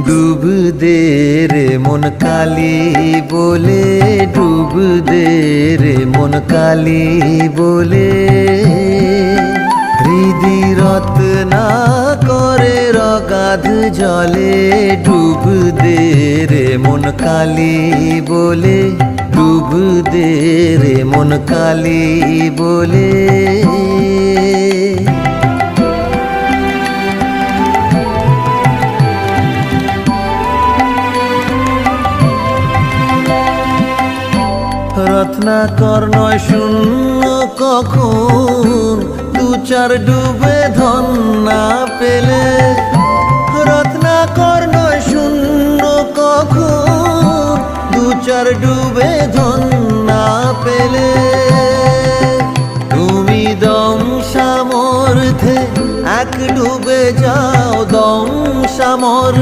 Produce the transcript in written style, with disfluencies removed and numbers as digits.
ডুব দে রে মন কালি বলে, ডুব দে রে মন কালি বলে। হৃদি রত্না করে রগাধ জলে, ডুব দে রে মন কালি বলে, ডুব দে রে মন কালি বলে। রত্নাকর নয় শূন্য কখন, দু চার ডুবে ধন না পেলে। রত্নাকর নয় শূন্য কখন, দু চার ডুবে ধন না পেলে। তুমি দম সামর্থ্যে এক ডুবে যাও, দম সামর্থ্যে